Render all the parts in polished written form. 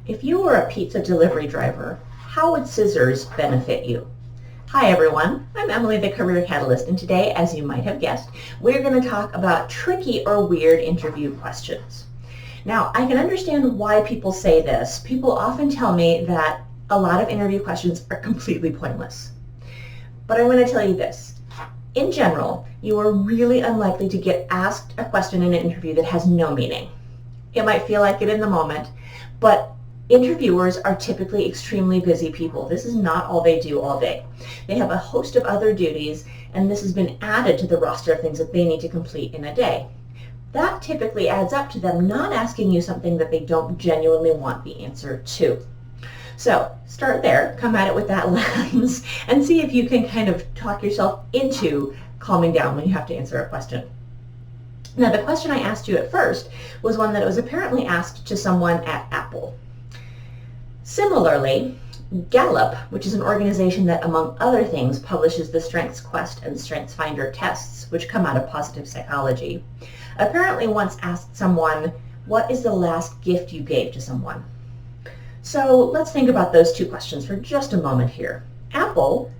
If you were a pizza delivery driver, how would scissors benefit you? Hi everyone, I'm Emily the Career Catalyst, and today, as you might have guessed, we're going to talk about tricky or weird interview questions. Now, I can understand why people say this. People often tell me that a lot of interview questions are completely pointless. But I'm going to tell you this. In general, you are really unlikely to get asked a question in an interview that has no meaning. It might feel like it in the moment, but interviewers are typically extremely busy people. This is not all they do all day. They have a host of other duties, and this has been added to the roster of things that they need to complete in a day. That typically adds up to them not asking you something that they don't genuinely want the answer to. So start there, come at it with that lens, and see if you can kind of talk yourself into calming down when you have to answer a question. Now, the question I asked you at first was one that was apparently asked to someone at Apple. Similarly, Gallup, which is an organization that, among other things, publishes the Strengths Quest and Strengths Finder tests, which come out of positive psychology, apparently once asked someone, what is the last gift you gave to someone? So let's think about those two questions for just a moment here. Apple,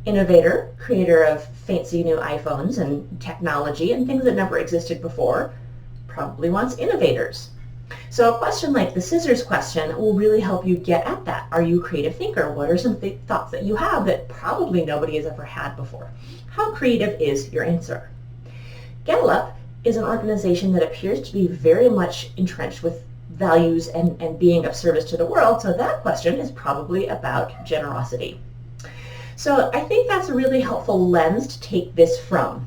innovator, creator of fancy new iPhones and technology and things that never existed before, probably wants innovators. So a question like the scissors question will really help you get at that. Are you a creative thinker? What are some thoughts that you have that probably nobody has ever had before? How creative is your answer? Gallup is an organization that appears to be very much entrenched with values and being of service to the world, so that question is probably about generosity. So I think that's a really helpful lens to take this from.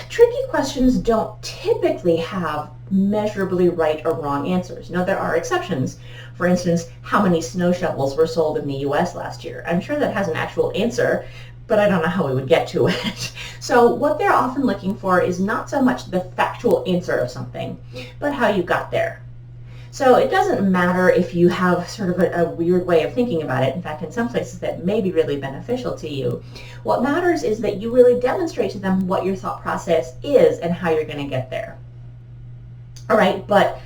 Tricky questions don't typically have measurably right or wrong answers. Now, there are exceptions. For instance, how many snow shovels were sold in the US last year? I'm sure that has an actual answer, but I don't know how we would get to it. So what they're often looking for is not so much the factual answer of something, but how you got there. So it doesn't matter if you have sort of a weird way of thinking about it. In fact, in some places that may be really beneficial to you. What matters is that you really demonstrate to them what your thought process is and how you're going to get there. All right, but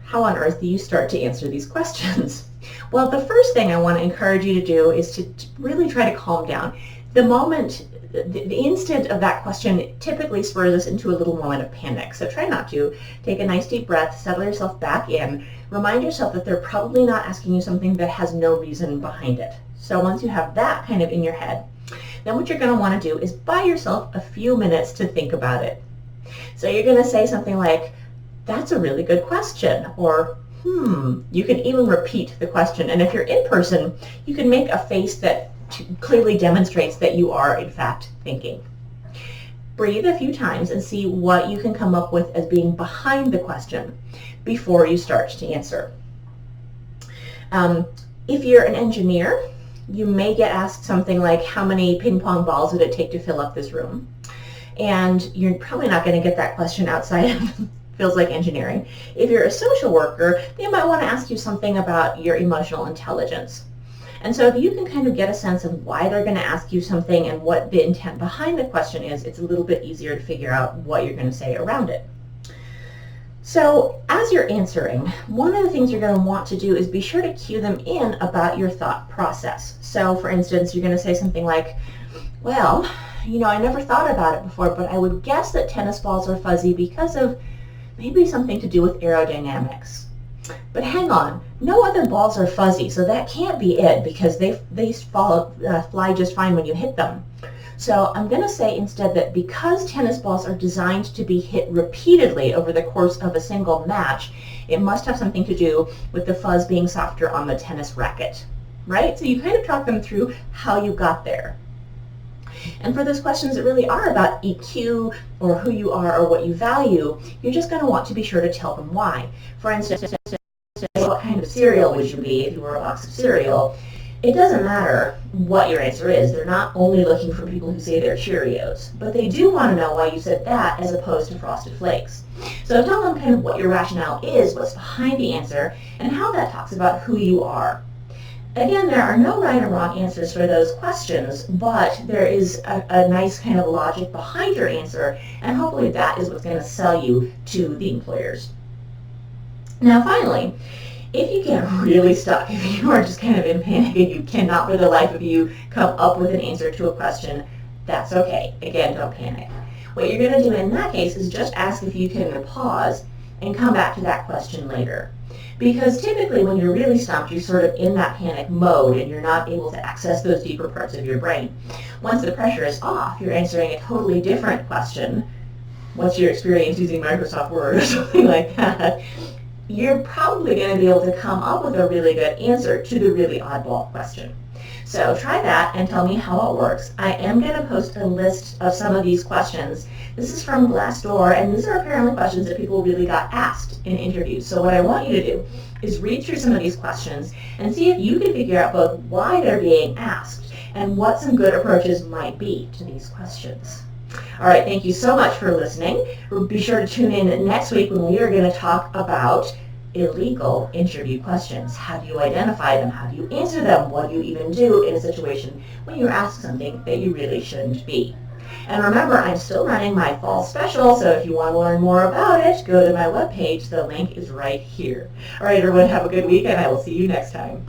how on earth do you start to answer these questions? Well, the first thing I want to encourage you to do is to really try to calm down. The instant of that question typically spurs us into a little moment of panic. So try not to. Take a nice deep breath, settle yourself back in, remind yourself that they're probably not asking you something that has no reason behind it. So once you have that kind of in your head, then what you're going to want to do is buy yourself a few minutes to think about it. So you're going to say something like, that's a really good question, or you can even repeat the question. And if you're in person, you can make a face that clearly demonstrates that you are, in fact, thinking. Breathe a few times and see what you can come up with as being behind the question before you start to answer. If you're an engineer, you may get asked something like, how many ping pong balls would it take to fill up this room? And you're probably not going to get that question outside of feels like engineering. If you're a social worker, they might want to ask you something about your emotional intelligence. And so if you can kind of get a sense of why they're going to ask you something and what the intent behind the question is, it's a little bit easier to figure out what you're going to say around it. So as you're answering, one of the things you're going to want to do is be sure to cue them in about your thought process. So for instance, you're going to say something like, well, I never thought about it before, but I would guess that tennis balls are fuzzy because of maybe something to do with aerodynamics. But hang on, no other balls are fuzzy, so that can't be it because they fly just fine when you hit them. So I'm going to say instead that because tennis balls are designed to be hit repeatedly over the course of a single match, it must have something to do with the fuzz being softer on the tennis racket, right? So you kind of talk them through how you got there. And for those questions that really are about EQ or who you are or what you value, you're just going to want to be sure to tell them why. For instance, what kind of cereal would you be if you were a box of cereal? It doesn't matter what your answer is. They're not only looking for people who say they're Cheerios, but they do want to know why you said that as opposed to Frosted Flakes. So tell them kind of what your rationale is, what's behind the answer, and how that talks about who you are. Again, there are no right or wrong answers for those questions, but there is a nice kind of logic behind your answer, and hopefully that is what's going to sell you to the employers. Now finally, if you get really stuck, if you are just kind of in panic and you cannot for the life of you come up with an answer to a question, that's okay. Again, don't panic. What you're going to do in that case is just ask if you can pause and come back to that question later. Because typically when you're really stumped, you're sort of in that panic mode and you're not able to access those deeper parts of your brain. Once the pressure is off, you're answering a totally different question. What's your experience using Microsoft Word or something like that? You're probably going to be able to come up with a really good answer to the really oddball question. So try that and tell me how it works. I am going to post a list of some of these questions. This is from Glassdoor, and these are apparently questions that people really got asked in interviews. So what I want you to do is read through some of these questions and see if you can figure out both why they're being asked and what some good approaches might be to these questions. All right, thank you so much for listening. Be sure to tune in next week when we are going to talk about illegal interview questions. How do you identify them? How do you answer them? What do you even do in a situation when you're asked something that you really shouldn't be? And remember, I'm still running my fall special, so if you want to learn more about it, go to my webpage. The link is right here. All right, everyone, have a good week, and I will see you next time.